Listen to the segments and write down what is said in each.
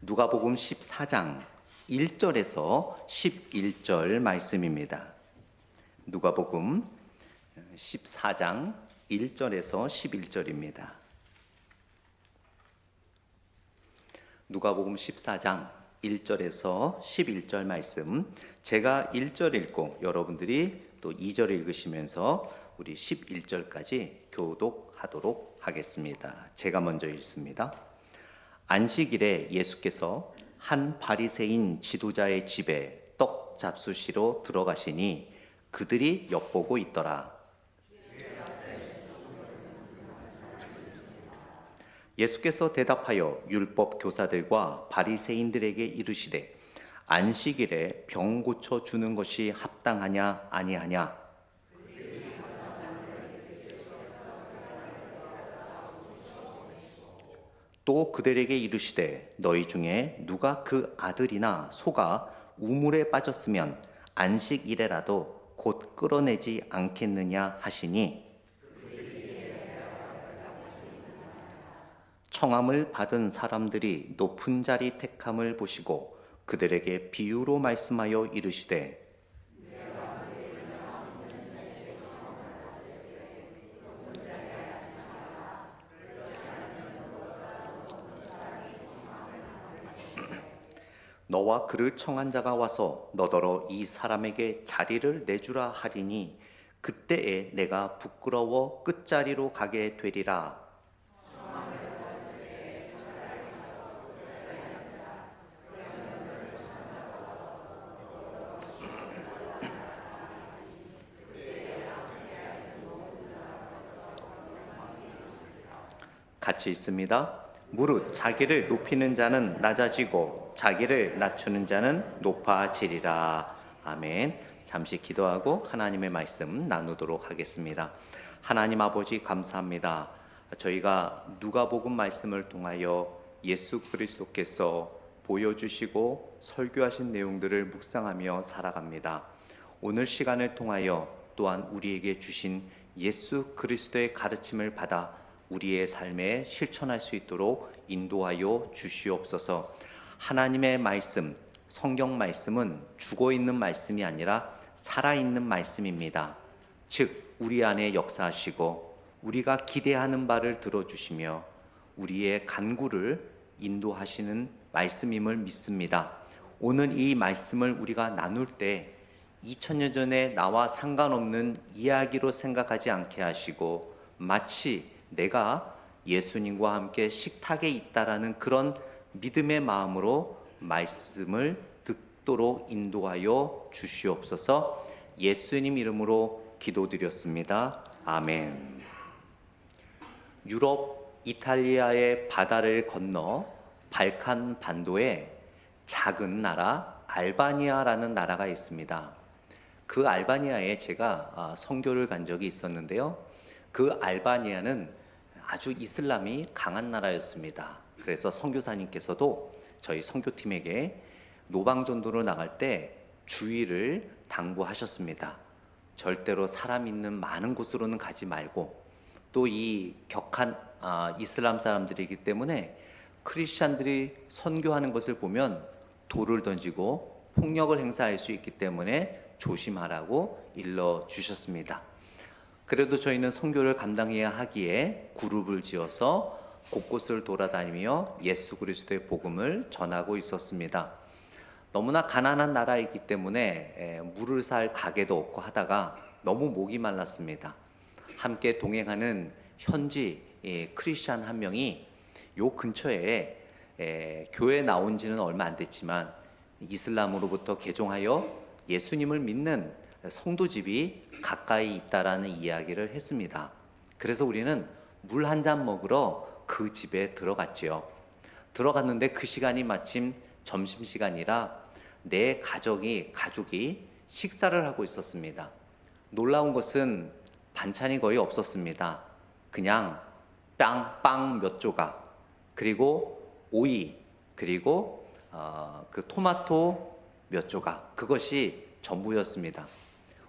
누가복음 14장 1절에서 11절 말씀입니다. 누가복음 14장 1절에서 11절입니다. 누가복음 14장 1절에서 11절 말씀, 제가 1절 읽고 여러분들이 또 2절 읽으시면서 우리 11절까지 교독하도록 하겠습니다. 제가 먼저 읽습니다. 안식일에 예수께서 한 바리새인 지도자의 집에 떡 잡수시러 들어가시니 그들이 엿보고 있더라. 예수께서 대답하여 율법 교사들과 바리새인들에게 이르시되 안식일에 병 고쳐 주는 것이 합당하냐 아니하냐. 또 그들에게 이르시되 너희 중에 누가 그 아들이나 소가 우물에 빠졌으면 안식일에라도 곧 끌어내지 않겠느냐 하시니 청함을 받은 사람들이 높은 자리 택함을 보시고 그들에게 비유로 말씀하여 이르시되 너와 그를 청한 자가 와서 너더러 이 사람에게 자리를 내주라 하리니 그때에 내가 부끄러워 끝자리로 가게 되리라. 같이 있습니다. 무릇 자기를 높이는 자는 낮아지고 자기를 낮추는 자는 높아지리라. 아멘. 잠시 기도하고 하나님의 말씀 나누도록 하겠습니다. 하나님 아버지 감사합니다. 저희가 누가복음 말씀을 통하여 예수 그리스도께서 보여주시고 설교하신 내용들을 묵상하며 살아갑니다. 오늘 시간을 통하여 또한 우리에게 주신 예수 그리스도의 가르침을 받아 우리의 삶에 실천할 수 있도록 인도하여 주시옵소서. 하나님의 말씀, 성경 말씀은 죽어있는 말씀이 아니라 살아있는 말씀입니다. 즉 우리 안에 역사하시고 우리가 기대하는 바를 들어주시며 우리의 간구를 인도하시는 말씀임을 믿습니다. 오늘 이 말씀을 우리가 나눌 때 2000년 전에 나와 상관없는 이야기로 생각하지 않게 하시고 마치 내가 예수님과 함께 식탁에 있다라는 그런 믿음의 마음으로 말씀을 듣도록 인도하여 주시옵소서. 예수님 이름으로 기도드렸습니다. 아멘. 유럽 이탈리아의 바다를 건너 발칸 반도에 작은 나라 알바니아라는 나라가 있습니다. 그 알바니아에 제가 선교를 간 적이 있었는데요. 그 알바니아는 아주 이슬람이 강한 나라였습니다. 그래서 선교사님께서도 저희 선교팀에게 노방전도로 나갈 때 주의를 당부하셨습니다. 절대로 사람 있는 많은 곳으로는 가지 말고 또 이 격한 이슬람 사람들이기 때문에 크리스찬들이 선교하는 것을 보면 돌을 던지고 폭력을 행사할 수 있기 때문에 조심하라고 일러주셨습니다. 그래도 저희는 선교를 감당해야 하기에 그룹을 지어서 곳곳을 돌아다니며 예수 그리스도의 복음을 전하고 있었습니다. 너무나 가난한 나라이기 때문에 물을 살 가게도 없고 하다가 너무 목이 말랐습니다. 함께 동행하는 현지 크리스찬 한 명이 요 근처에 교회 나온 지는 얼마 안 됐지만 이슬람으로부터 개종하여 예수님을 믿는 성도집이 가까이 있다라는 이야기를 했습니다. 그래서 우리는 물 한 잔 먹으러 그 집에 들어갔지요. 들어갔는데 그 시간이 마침 점심시간이라 내 가족이 식사를 하고 있었습니다. 놀라운 것은 반찬이 거의 없었습니다. 그냥 빵 몇 조각, 그리고 오이, 그리고 그 토마토 몇 조각, 그것이 전부였습니다.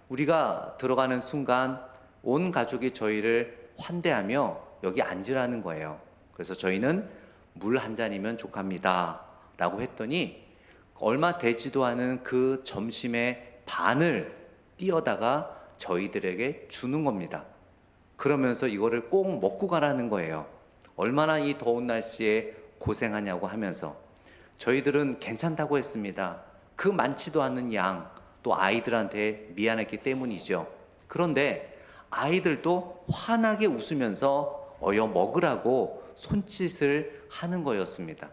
우리가 들어가는 순간 온 가족이 저희를 환대하며 여기 앉으라는 거예요. 그래서 저희는 물 한 잔이면 족합니다 라고 했더니 얼마 되지도 않은 그 점심의 반을 띄어다가 저희들에게 주는 겁니다. 그러면서 이거를 꼭 먹고 가라는 거예요. 얼마나 이 더운 날씨에 고생하냐고 하면서 저희들은 괜찮다고 했습니다. 그 많지도 않은 양, 또 아이들한테 미안했기 때문이죠. 그런데 아이들도 환하게 웃으면서 어여 먹으라고 손짓을 하는 거였습니다.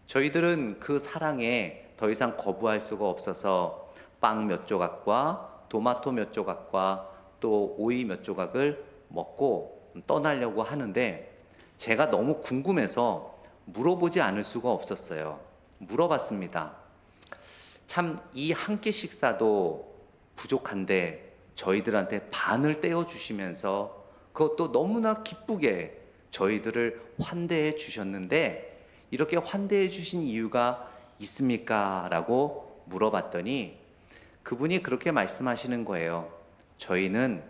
저희들은 그 사랑에 더 이상 거부할 수가 없어서 빵 몇 조각과 토마토 몇 조각과 또 오이 몇 조각을 먹고 떠나려고 하는데 제가 너무 궁금해서 물어보지 않을 수가 없었어요. 물어봤습니다. 참 이 한 끼 식사도 부족한데 저희들한테 반을 떼어 주시면서 그것도 너무나 기쁘게 저희들을 환대해 주셨는데 이렇게 환대해 주신 이유가 있습니까? 라고 물어봤더니 그분이 그렇게 말씀하시는 거예요. 저희는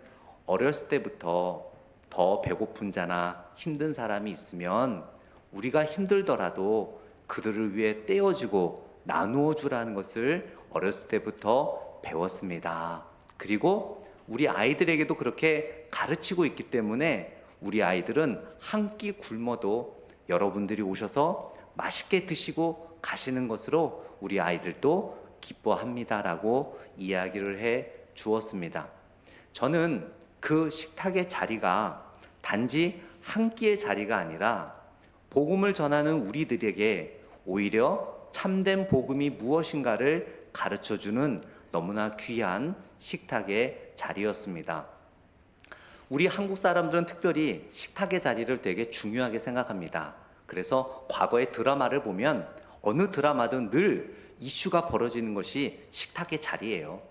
어렸을 때부터 더 배고픈 자나 힘든 사람이 있으면 우리가 힘들더라도 그들을 위해 떼어주고 나누어 주라는 것을 어렸을 때부터 배웠습니다. 그리고 우리 아이들에게도 그렇게 가르치고 있기 때문에 우리 아이들은 한 끼 굶어도 여러분들이 오셔서 맛있게 드시고 가시는 것으로 우리 아이들도 기뻐합니다라고 이야기를 해 주었습니다. 저는 그 식탁의 자리가 단지 한 끼의 자리가 아니라 복음을 전하는 우리들에게 오히려 참된 복음이 무엇인가를 가르쳐주는 너무나 귀한 식탁의 자리였습니다. 우리 한국 사람들은 특별히 식탁의 자리를 되게 중요하게 생각합니다. 그래서 과거의 드라마를 보면 어느 드라마든 늘 이슈가 벌어지는 것이 식탁의 자리예요.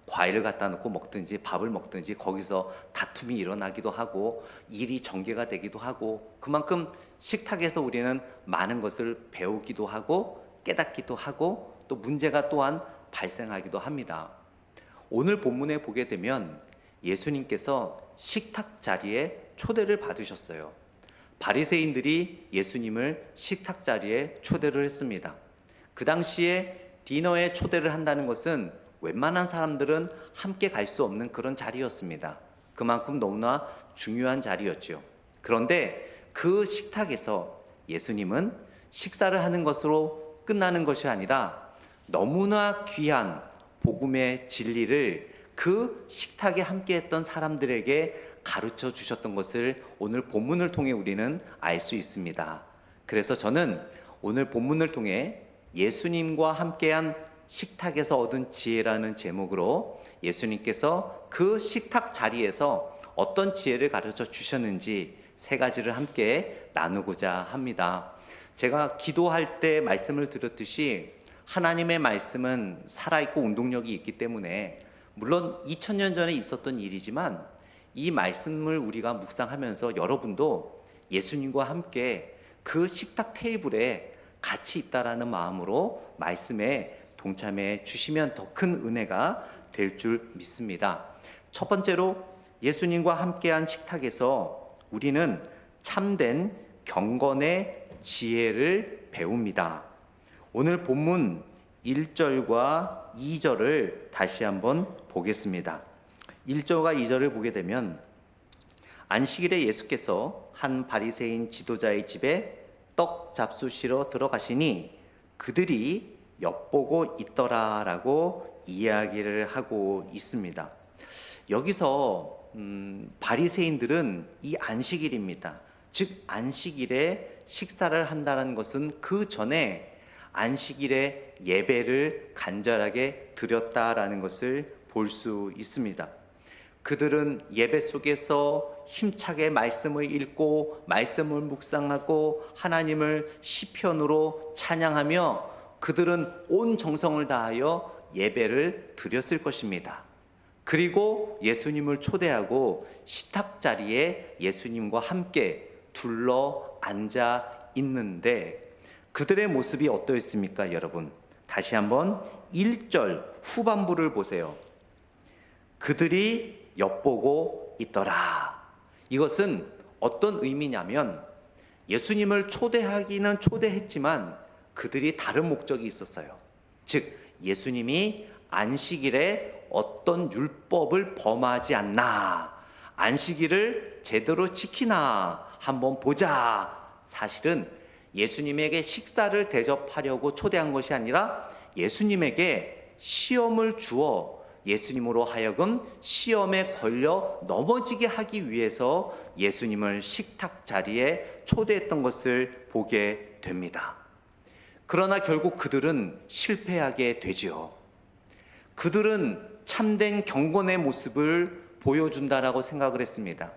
과일을 갖다 놓고 먹든지 밥을 먹든지 거기서 다툼이 일어나기도 하고 일이 전개가 되기도 하고 그만큼 식탁에서 우리는 많은 것을 배우기도 하고 깨닫기도 하고 또 문제가 또한 발생하기도 합니다. 오늘 본문에 보게 되면 예수님께서 식탁 자리에 초대를 받으셨어요. 바리새인들이 예수님을 식탁 자리에 초대를 했습니다. 그 당시에 디너에 초대를 한다는 것은 웬만한 사람들은 함께 갈 수 없는 그런 자리였습니다. 그만큼 너무나 중요한 자리였죠. 그런데 그 식탁에서 예수님은 식사를 하는 것으로 끝나는 것이 아니라 너무나 귀한 복음의 진리를 그 식탁에 함께했던 사람들에게 가르쳐 주셨던 것을 오늘 본문을 통해 우리는 알 수 있습니다. 그래서 저는 오늘 본문을 통해 예수님과 함께한 식탁에서 얻은 지혜라는 제목으로 예수님께서 그 식탁 자리에서 어떤 지혜를 가르쳐 주셨는지 세 가지를 함께 나누고자 합니다. 제가 기도할 때 말씀을 드렸듯이 하나님의 말씀은 살아있고 운동력이 있기 때문에 물론 2000년 전에 있었던 일이지만 이 말씀을 우리가 묵상하면서 여러분도 예수님과 함께 그 식탁 테이블에 같이 있다라는 마음으로 말씀에 동참해 주시면 더 큰 은혜가 될 줄 믿습니다. 첫 번째로 예수님과 함께한 식탁에서 우리는 참된 경건의 지혜를 배웁니다. 오늘 본문 1절과 2절을 다시 한번 보겠습니다. 1절과 2절을 보게 되면 안식일에 예수께서 한 바리새인 지도자의 집에 떡 잡수시러 들어가시니 그들이 엿보고 있더라라고 이야기를 하고 있습니다. 여기서 바리새인들은 이 안식일입니다. 즉 안식일에 식사를 한다는 것은 그 전에 안식일에 예배를 간절하게 드렸다라는 것을 볼 수 있습니다. 그들은 예배 속에서 힘차게 말씀을 읽고 말씀을 묵상하고 하나님을 시편으로 찬양하며 그들은 온 정성을 다하여 예배를 드렸을 것입니다. 그리고 예수님을 초대하고 식탁 자리에 예수님과 함께 둘러 앉아 있는데 그들의 모습이 어떠했습니까, 여러분? 다시 한번 1절 후반부를 보세요. 그들이 엿보고 있더라. 이것은 어떤 의미냐면 예수님을 초대하기는 초대했지만 그들이 다른 목적이 있었어요. 즉 예수님이 안식일에 어떤 율법을 범하지 않나, 안식일을 제대로 지키나 한번 보자. 사실은 예수님에게 식사를 대접하려고 초대한 것이 아니라 예수님에게 시험을 주어 예수님으로 하여금 시험에 걸려 넘어지게 하기 위해서 예수님을 식탁 자리에 초대했던 것을 보게 됩니다. 그러나 결국 그들은 실패하게 되지요. 그들은 참된 경건의 모습을 보여준다라고 생각을 했습니다.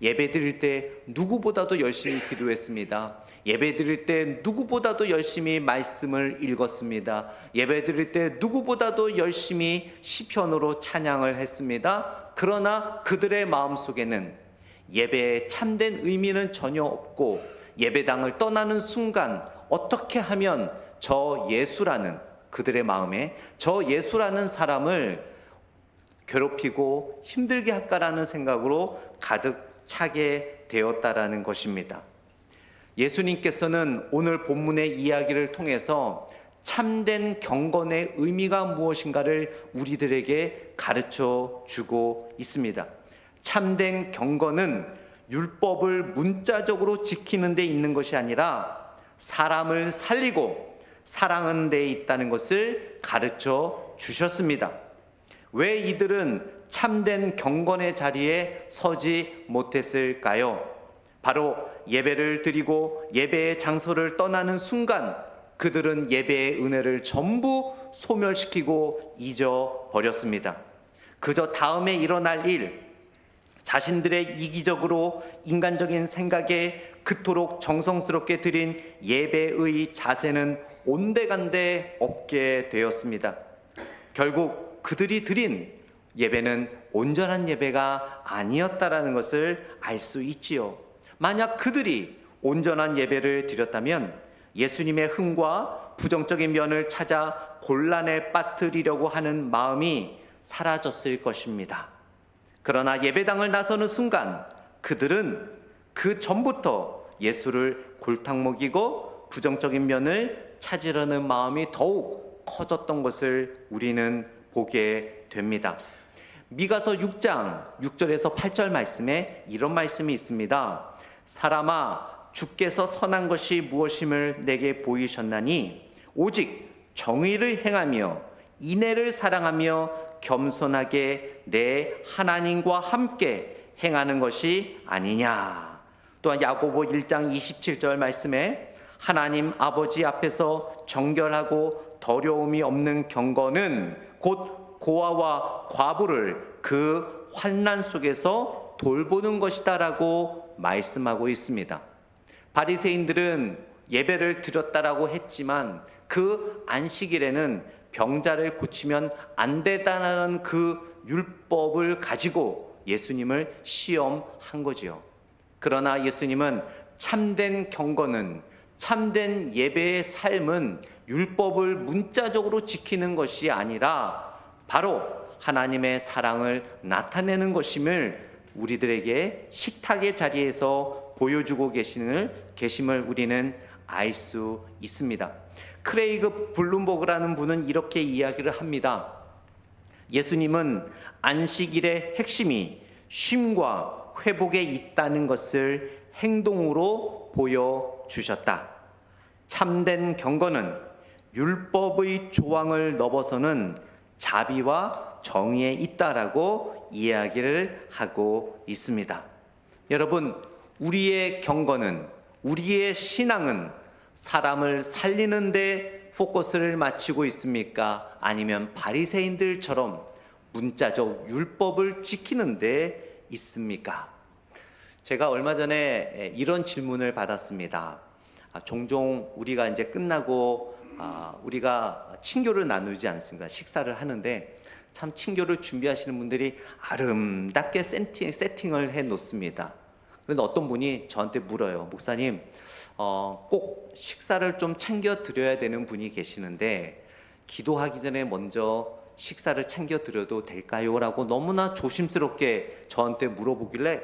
예배 드릴 때 누구보다도 열심히 기도했습니다. 예배 드릴 때 누구보다도 열심히 말씀을 읽었습니다. 예배 드릴 때 누구보다도 열심히 시편으로 찬양을 했습니다. 그러나 그들의 마음속에는 예배의 참된 의미는 전혀 없고 예배당을 떠나는 순간 어떻게 하면 저 예수라는, 그들의 마음에 저 예수라는 사람을 괴롭히고 힘들게 할까라는 생각으로 가득 차게 되었다라는 것입니다. 예수님께서는 오늘 본문의 이야기를 통해서 참된 경건의 의미가 무엇인가를 우리들에게 가르쳐 주고 있습니다. 참된 경건은 율법을 문자적으로 지키는 데 있는 것이 아니라 사람을 살리고 사랑하는 데 있다는 것을 가르쳐 주셨습니다. 왜 이들은 참된 경건의 자리에 서지 못했을까요? 바로 예배를 드리고 예배의 장소를 떠나는 순간 그들은 예배의 은혜를 전부 소멸시키고 잊어버렸습니다. 그저 다음에 일어날 일, 자신들의 이기적으로 인간적인 생각에 그토록 정성스럽게 드린 예배의 자세는 온데간데 없게 되었습니다. 결국 그들이 드린 예배는 온전한 예배가 아니었다라는 것을 알 수 있지요. 만약 그들이 온전한 예배를 드렸다면 예수님의 흥과 부정적인 면을 찾아 곤란에 빠뜨리려고 하는 마음이 사라졌을 것입니다. 그러나 예배당을 나서는 순간 그들은 그 전부터 예수를 골탕 먹이고 부정적인 면을 찾으려는 마음이 더욱 커졌던 것을 우리는 보게 됩니다. 미가서 6장 6절에서 8절 말씀에 이런 말씀이 있습니다. 사람아, 주께서 선한 것이 무엇임을 내게 보이셨나니 오직 정의를 행하며 인애를 사랑하며 겸손하게 내 하나님과 함께 행하는 것이 아니냐. 또한 야고보 1장 27절 말씀에 하나님 아버지 앞에서 정결하고 더러움이 없는 경건은 곧 고아와 과부를 그 환난 속에서 돌보는 것이다라고 말씀하고 있습니다. 바리새인들은 예배를 드렸다라고 했지만 그 안식일에는 병자를 고치면 안 된다는 그 율법을 가지고 예수님을 시험한 거지요. 그러나 예수님은 참된 경건은, 참된 예배의 삶은 율법을 문자적으로 지키는 것이 아니라 바로 하나님의 사랑을 나타내는 것임을 우리들에게 식탁의 자리에서 보여주고 계심을 우리는 알 수 있습니다. 크레이그 블룸버그라는 분은 이렇게 이야기를 합니다. 예수님은 안식일의 핵심이 쉼과 회복에 있다는 것을 행동으로 보여주셨다. 참된 경건은 율법의 조항을 넘어서는 자비와 정의에 있다라고 이야기를 하고 있습니다. 여러분, 우리의 경건은, 우리의 신앙은 사람을 살리는 데 포커스를 맞추고 있습니까? 아니면 바리새인들처럼 문자적 율법을 지키는 데 있습니까? 제가 얼마 전에 이런 질문을 받았습니다. 종종 우리가 이제 끝나고 우리가 친교를 나누지 않습니까? 식사를 하는데 참 친교를 준비하시는 분들이 아름답게 세팅을 해 놓습니다. 그런데 어떤 분이 저한테 물어요. 목사님, 꼭 식사를 좀 챙겨 드려야 되는 분이 계시는데 기도하기 전에 먼저 식사를 챙겨 드려도 될까요? 라고 너무나 조심스럽게 저한테 물어보길래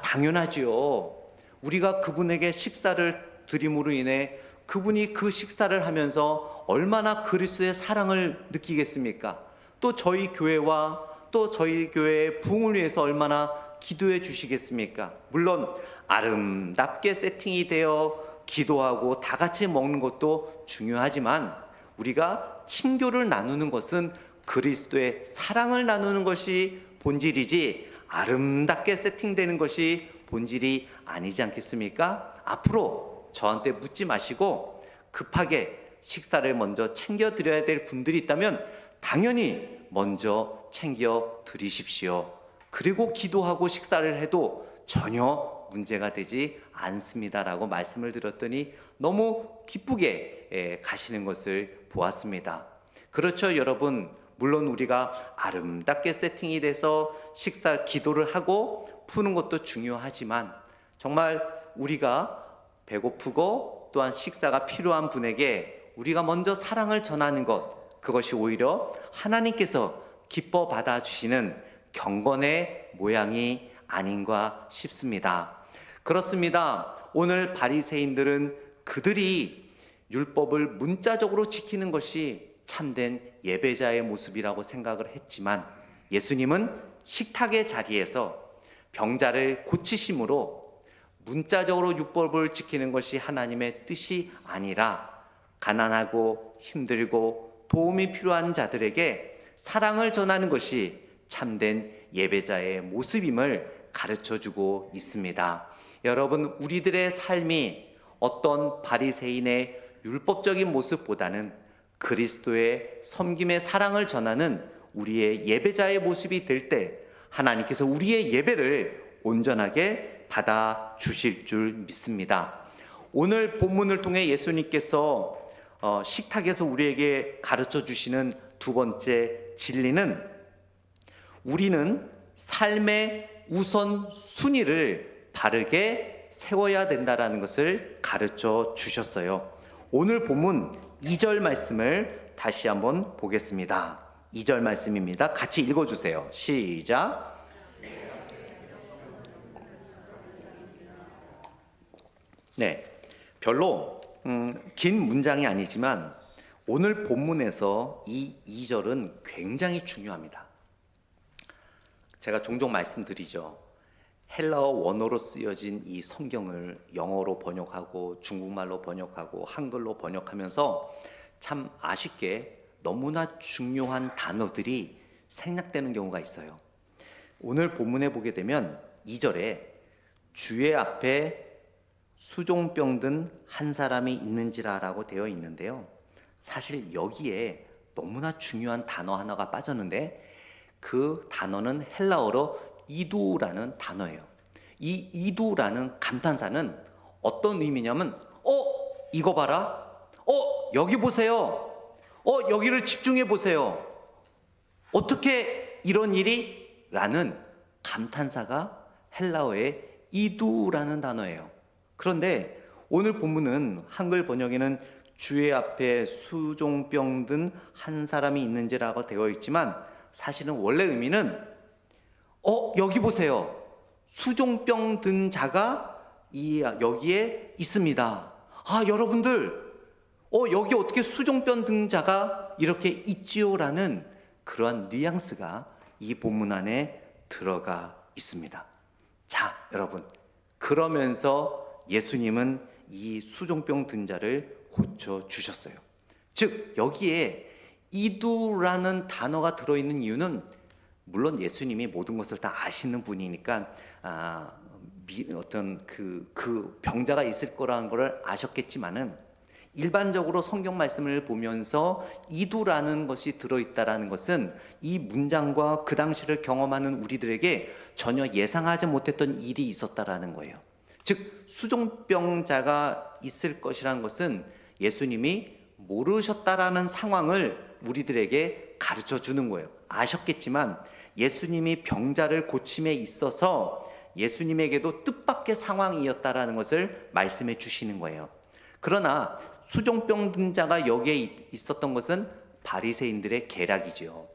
당연하지요. 우리가 그분에게 식사를 드림으로 인해 그분이 그 식사를 하면서 얼마나 그리스도의 사랑을 느끼겠습니까? 또 저희 교회와 또 저희 교회의 부흥을 위해서 얼마나 기도해 주시겠습니까? 물론 아름답게 세팅이 되어 기도하고 다 같이 먹는 것도 중요하지만 우리가 친교를 나누는 것은 그리스도의 사랑을 나누는 것이 본질이지 아름답게 세팅되는 것이 본질이 아니지 않겠습니까? 앞으로 저한테 묻지 마시고 급하게 식사를 먼저 챙겨 드려야 될 분들이 있다면 당연히 먼저 챙겨 드리십시오. 그리고 기도하고 식사를 해도 전혀 문제가 되지 않습니다라고 말씀을 드렸더니 너무 기쁘게 가시는 것을 보았습니다. 그렇죠, 여러분. 물론 우리가 아름답게 세팅이 돼서 기도를 하고 푸는 것도 중요하지만 정말 우리가 배고프고 또한 식사가 필요한 분에게 우리가 먼저 사랑을 전하는 것, 그것이 오히려 하나님께서 기뻐 받아주시는 경건의 모양이 아닌가 싶습니다. 그렇습니다. 오늘 바리새인들은 그들이 율법을 문자적으로 지키는 것이 참된 예배자의 모습이라고 생각을 했지만 예수님은 식탁의 자리에서 병자를 고치심으로 문자적으로 율법을 지키는 것이 하나님의 뜻이 아니라 가난하고 힘들고 도움이 필요한 자들에게 사랑을 전하는 것이 참된 예배자의 모습임을 가르쳐주고 있습니다. 여러분, 우리들의 삶이 어떤 바리새인의 율법적인 모습보다는 그리스도의 섬김의 사랑을 전하는 우리의 예배자의 모습이 될 때 하나님께서 우리의 예배를 온전하게 받아 주실 줄 믿습니다. 오늘 본문을 통해 예수님께서 식탁에서 우리에게 가르쳐 주시는 두 번째 진리는 우리는 삶의 우선 순위를 바르게 세워야 된다라는 것을 가르쳐 주셨어요. 오늘 본문 2절 말씀을 다시 한번 보겠습니다. 2절 말씀입니다. 같이 읽어주세요. 시작. 네, 별로 긴 문장이 아니지만 오늘 본문에서 이 2절은 굉장히 중요합니다. 제가 종종 말씀드리죠. 헬라어 원어로 쓰여진 이 성경을 영어로 번역하고 중국말로 번역하고 한글로 번역하면서 참 아쉽게 너무나 중요한 단어들이 생략되는 경우가 있어요. 오늘 본문에 보게 되면 2절에 주의 앞에 수종병 든 한 사람이 있는지라라고 되어 있는데요. 사실 여기에 너무나 중요한 단어 하나가 빠졌는데 그 단어는 헬라어로 이두라는 단어예요. 이 이두라는 감탄사는 어떤 의미냐면 이거 봐라. 여기 보세요. 여기를 집중해 보세요. 어떻게 이런 일이? 라는 감탄사가 헬라어의 이두라는 단어예요. 그런데 오늘 본문은 한글 번역에는 주의 앞에 수종병 든 한 사람이 있는지라고 되어 있지만 사실은 원래 의미는 여기 보세요. 수종병 든 자가 여기에 있습니다. 여러분들 여기 어떻게 수종병 든 자가 이렇게 있지요라는 그러한 뉘앙스가 이 본문 안에 들어가 있습니다. 자, 여러분, 그러면서 예수님은 이 수종병 든 자를 고쳐 주셨어요. 즉 여기에 이두라는 단어가 들어있는 이유는 물론 예수님이 모든 것을 다 아시는 분이니까 어떤 그 병자가 있을 거라는 걸 아셨겠지만은 일반적으로 성경 말씀을 보면서 이두라는 것이 들어있다라는 것은 이 문장과 그 당시를 경험하는 우리들에게 전혀 예상하지 못했던 일이 있었다라는 거예요. 즉 수종병자가 있을 것이라는 것은 예수님이 모르셨다라는 상황을 우리들에게 가르쳐 주는 거예요. 아셨겠지만 예수님이 병자를 고침에 있어서 예수님에게도 뜻밖의 상황이었다라는 것을 말씀해 주시는 거예요. 그러나 수종병 든 자가 여기에 있었던 것은 바리새인들의 계략이죠.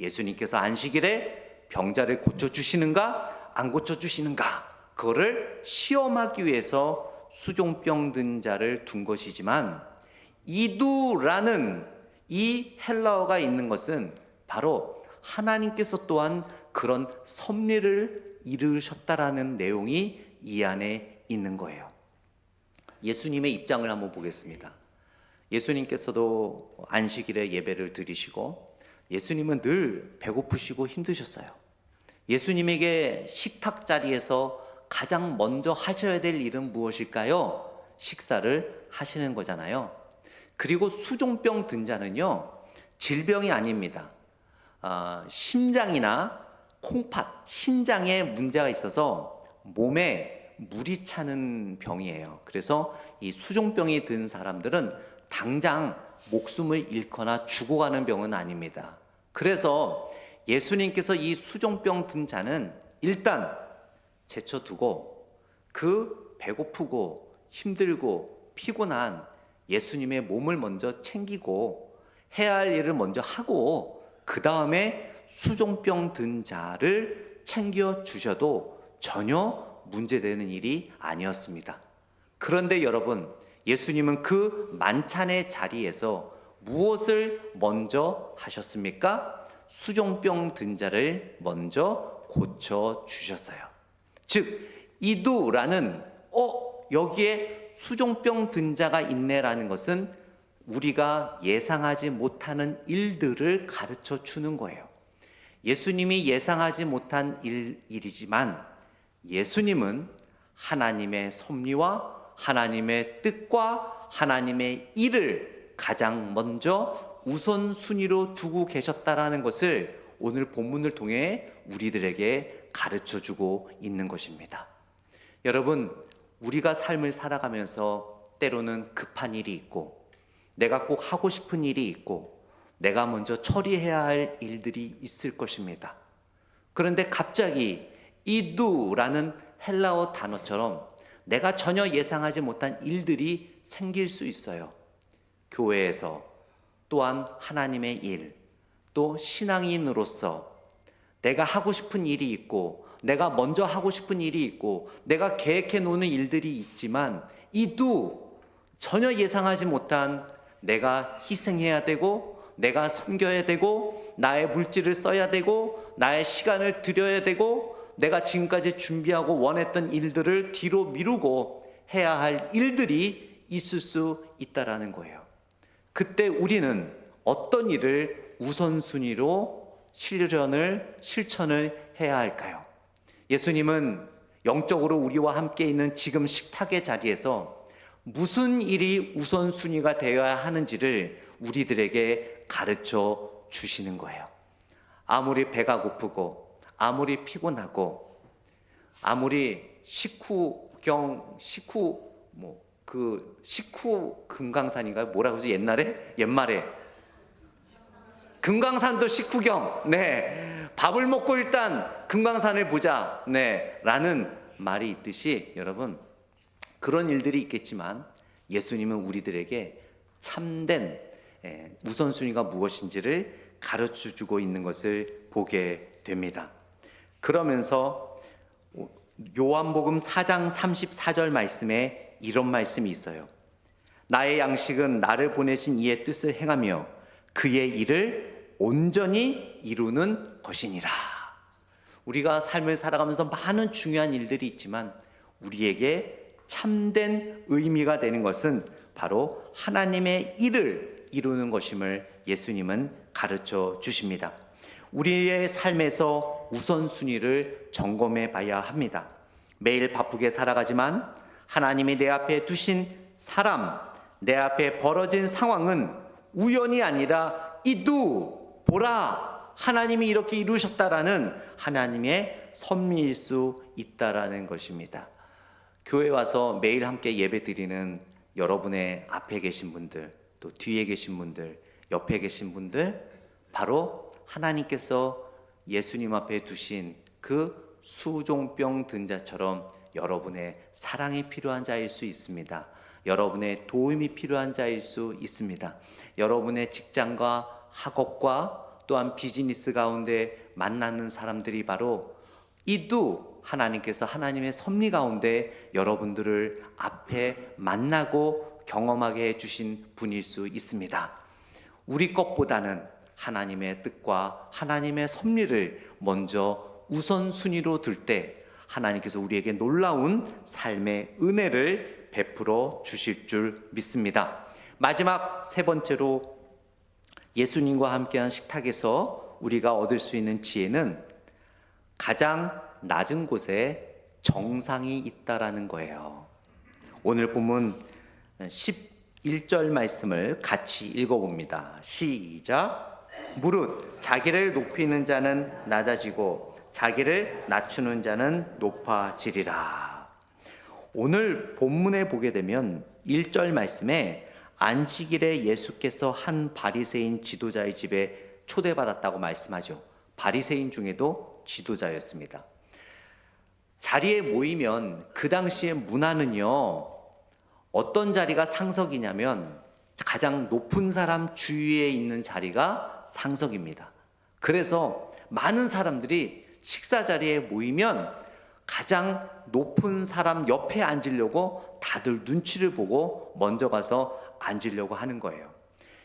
예수님께서 안식일에 병자를 고쳐주시는가 안 고쳐주시는가, 그거를 시험하기 위해서 수종병 든 자를 둔 것이지만 이두라는 이 헬라어가 있는 것은 바로 하나님께서 또한 그런 섭리를 이루셨다라는 내용이 이 안에 있는 거예요. 예수님의 입장을 한번 보겠습니다. 예수님께서도 안식일에 예배를 드리시고 예수님은 늘 배고프시고 힘드셨어요. 예수님에게 식탁 자리에서 가장 먼저 하셔야 될 일은 무엇일까요? 식사를 하시는 거잖아요. 그리고 수종병 든 자는요, 질병이 아닙니다. 심장이나 콩팥, 신장에 문제가 있어서 몸에 물이 차는 병이에요. 그래서 이 수종병이 든 사람들은 당장 목숨을 잃거나 죽어가는 병은 아닙니다. 그래서 예수님께서 이 수종병 든 자는 일단 제쳐두고 그 배고프고 힘들고 피곤한 예수님의 몸을 먼저 챙기고 해야 할 일을 먼저 하고 그 다음에 수종병 든 자를 챙겨 주셔도 전혀 문제되는 일이 아니었습니다. 그런데 여러분, 예수님은 그 만찬의 자리에서 무엇을 먼저 하셨습니까? 수종병 든 자를 먼저 고쳐 주셨어요. 즉, 이두라는 여기에 수종병 든 자가 있네라는 것은 우리가 예상하지 못하는 일들을 가르쳐 주는 거예요. 예수님이 예상하지 못한 일이지만 예수님은 하나님의 섭리와 하나님의 뜻과 하나님의 일을 가장 먼저 우선순위로 두고 계셨다라는 것을 오늘 본문을 통해 우리들에게 가르쳐 주고 있는 것입니다. 여러분, 우리가 삶을 살아가면서 때로는 급한 일이 있고 내가 꼭 하고 싶은 일이 있고 내가 먼저 처리해야 할 일들이 있을 것입니다. 그런데 갑자기 이두라는 헬라어 단어처럼 내가 전혀 예상하지 못한 일들이 생길 수 있어요. 교회에서, 또한 하나님의 일, 또 신앙인으로서 내가 하고 싶은 일이 있고 내가 먼저 하고 싶은 일이 있고 내가 계획해 놓는 일들이 있지만 이두 전혀 예상하지 못한 내가 희생해야 되고 내가 섬겨야 되고 나의 물질을 써야 되고 나의 시간을 들여야 되고 내가 지금까지 준비하고 원했던 일들을 뒤로 미루고 해야 할 일들이 있을 수 있다라는 거예요. 그때 우리는 어떤 일을 우선순위로 실천을 해야 할까요? 예수님은 영적으로 우리와 함께 있는 지금 식탁의 자리에서 무슨 일이 우선순위가 되어야 하는지를 우리들에게 가르쳐 주시는 거예요. 아무리 배가 고프고 아무리 피곤하고 아무리 식후 금강산인가요? 뭐라고 하지? 옛말에 금강산도 식후경. 네. 밥을 먹고 일단 금강산을 보자. 네. 라는 말이 있듯이 여러분, 그런 일들이 있겠지만 예수님은 우리들에게 참된 우선순위가 무엇인지를 가르쳐 주고 있는 것을 보게 됩니다. 그러면서 요한복음 4장 34절 말씀에 이런 말씀이 있어요. 나의 양식은 나를 보내신 이의 뜻을 행하며 그의 일을 온전히 이루는 것이니라. 우리가 삶을 살아가면서 많은 중요한 일들이 있지만 우리에게 참된 의미가 되는 것은 바로 하나님의 일을 이루는 것임을 예수님은 가르쳐 주십니다. 우리의 삶에서 우선순위를 점검해 봐야 합니다. 매일 바쁘게 살아가지만 하나님이 내 앞에 두신 사람, 내 앞에 벌어진 상황은 우연이 아니라 보라, 하나님이 이렇게 이루셨다라는 하나님의 섭리일 수 있다라는 것입니다. 교회 와서 매일 함께 예배 드리는 여러분의 앞에 계신 분들, 또 뒤에 계신 분들, 옆에 계신 분들, 바로 하나님께서 예수님 앞에 두신 그 수종병 든 자처럼 여러분의 사랑이 필요한 자일 수 있습니다. 여러분의 도움이 필요한 자일 수 있습니다. 여러분의 직장과 학업과 또한 비즈니스 가운데 만나는 사람들이 바로 하나님께서 하나님의 섭리 가운데 여러분들을 앞에 만나고 경험하게 해주신 분일 수 있습니다. 우리 것보다는 하나님의 뜻과 하나님의 섭리를 먼저 우선순위로 둘 때 하나님께서 우리에게 놀라운 삶의 은혜를 베풀어 주실 줄 믿습니다. 마지막 세 번째로 예수님과 함께한 식탁에서 우리가 얻을 수 있는 지혜는 가장 낮은 곳에 정상이 있다라는 거예요. 오늘 본문 11절 말씀을 같이 읽어봅니다. 시작. 무릇 자기를 높이는 자는 낮아지고 자기를 낮추는 자는 높아지리라. 오늘 본문에 보게 되면 1절 말씀에 안식일에 예수께서 한 바리새인 지도자의 집에 초대받았다고 말씀하죠. 바리새인 중에도 지도자였습니다. 자리에 모이면 그 당시의 문화는요, 어떤 자리가 상석이냐면 가장 높은 사람 주위에 있는 자리가 상석입니다. 그래서 많은 사람들이 식사 자리에 모이면 가장 높은 사람 옆에 앉으려고 다들 눈치를 보고 먼저 가서 앉으려고 하는 거예요.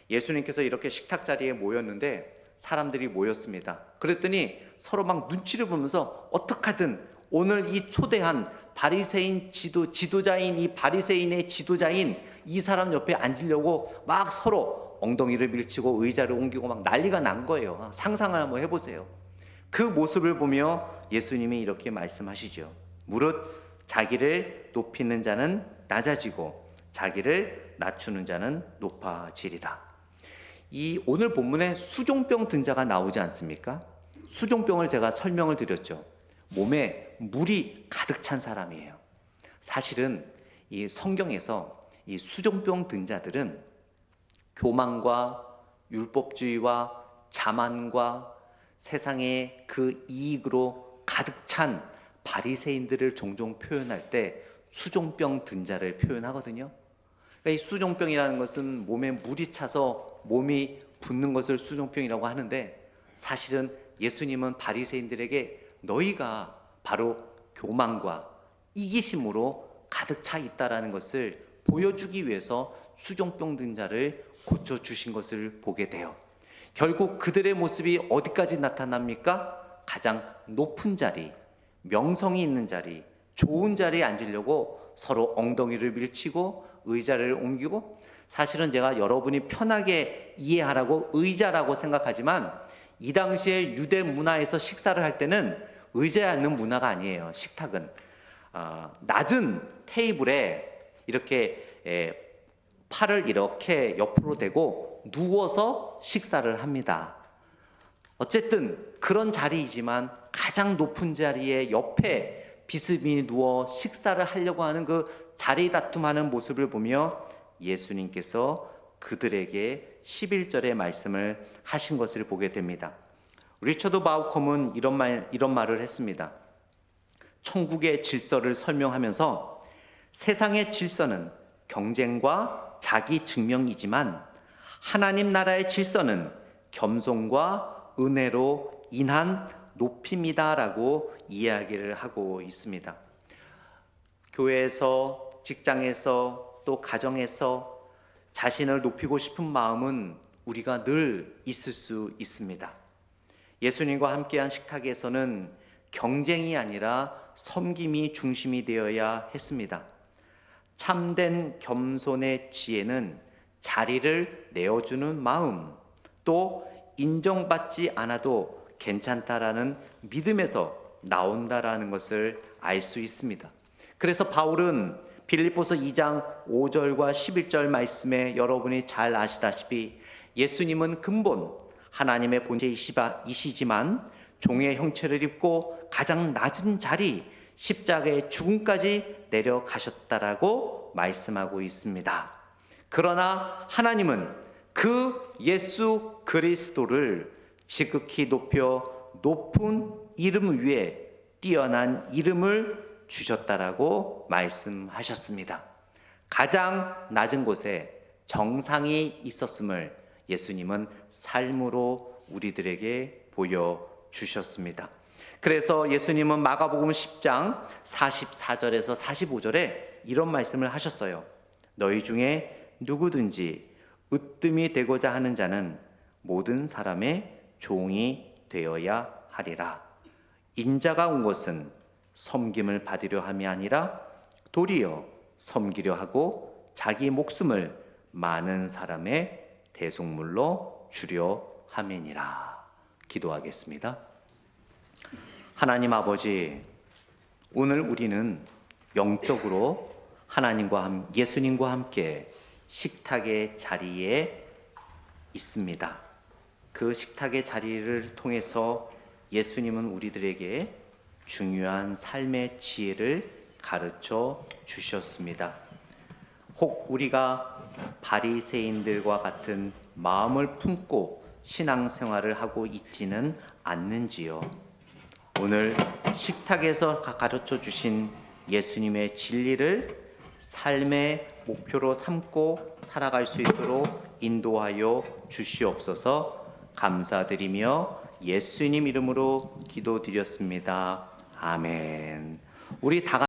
예수님께서 이렇게 식탁 자리에 모였는데 사람들이 모였습니다. 그랬더니 서로 막 눈치를 보면서 어떡하든 오늘 이 초대한 바리새인 지도자인 이 바리새인의 지도자인 이 사람 옆에 앉으려고 막 서로 엉덩이를 밀치고 의자를 옮기고 막 난리가 난 거예요. 상상을 한번 해보세요. 그 모습을 보며 예수님이 이렇게 말씀하시죠. 무릇 자기를 높이는 자는 낮아지고 자기를 낮추는 자는 높아지리라. 이 오늘 본문에 수종병 든 자가 나오지 않습니까? 수종병을 제가 설명을 드렸죠. 몸에 물이 가득 찬 사람이에요. 사실은 이 성경에서 이 수종병 든 자들은 교만과 율법주의와 자만과 세상의 그 이익으로 가득 찬 바리새인들을 종종 표현할 때 수종병 든 자를 표현하거든요. 그러니까 이 수종병이라는 것은 몸에 물이 차서 몸이 붓는 것을 수종병이라고 하는데, 사실은 예수님은 바리새인들에게 너희가 바로 교만과 이기심으로 가득 차 있다라는 것을 보여주기 위해서 수종병 든 자를 고쳐주신 것을 보게 돼요. 결국 그들의 모습이 어디까지 나타납니까? 가장 높은 자리, 명성이 있는 자리, 좋은 자리에 앉으려고 서로 엉덩이를 밀치고 의자를 옮기고, 사실은 제가 여러분이 편하게 이해하라고 의자라고 생각하지만 이 당시에 유대 문화에서 식사를 할 때는 의자에 앉는 문화가 아니에요. 식탁은 낮은 테이블에 이렇게 팔을 이렇게 옆으로 대고 누워서 식사를 합니다. 어쨌든 그런 자리이지만 가장 높은 자리에 옆에 비스듬히 누워 식사를 하려고 하는 그 자리 다툼하는 모습을 보며 예수님께서 그들에게 11절의 말씀을 하신 것을 보게 됩니다. 리처드 바우컴은 이런 말을 했습니다. 천국의 질서를 설명하면서 세상의 질서는 경쟁과 자기 증명이지만 하나님 나라의 질서는 겸손과 은혜로 인한 높임이다라고 이야기를 하고 있습니다. 교회에서, 직장에서, 또 가정에서 자신을 높이고 싶은 마음은 우리가 늘 있을 수 있습니다. 예수님과 함께한 식탁에서는 경쟁이 아니라 섬김이 중심이 되어야 했습니다. 참된 겸손의 지혜는 자리를 내어주는 마음, 또 인정받지 않아도 괜찮다라는 믿음에서 나온다라는 것을 알 수 있습니다. 그래서 바울은 빌립보서 2장 5절과 11절 말씀에 여러분이 잘 아시다시피 예수님은 근본 하나님의 본체이시지만 종의 형체를 입고 가장 낮은 자리 십자가의 죽음까지 내려가셨다라고 말씀하고 있습니다. 그러나 하나님은 그 예수 그리스도를 지극히 높여 높은 이름 위에 뛰어난 이름을 주셨다라고 말씀하셨습니다. 가장 낮은 곳에 정상이 있었음을 예수님은 삶으로 우리들에게 보여주셨습니다. 그래서 예수님은 마가복음 10장 44절에서 45절에 이런 말씀을 하셨어요. 너희 중에 누구든지 으뜸이 되고자 하는 자는 모든 사람의 종이 되어야 하리라. 인자가 온 것은 섬김을 받으려 함이 아니라 도리어 섬기려 하고 자기 목숨을 많은 사람의 대속물로 주려 함이니라. 기도하겠습니다. 하나님 아버지, 오늘 우리는 영적으로 예수님과 함께 식탁의 자리에 있습니다. 그 식탁의 자리를 통해서 예수님은 우리들에게 중요한 삶의 지혜를 가르쳐 주셨습니다. 혹 우리가 바리새인들과 같은 마음을 품고 신앙생활을 하고 있지는 않는지요. 오늘 식탁에서 가르쳐 주신 예수님의 진리를 삶의 목표로 삼고 살아갈 수 있도록 인도하여 주시옵소서. 감사드리며 예수님 이름으로 기도드렸습니다. 아멘. 우리 다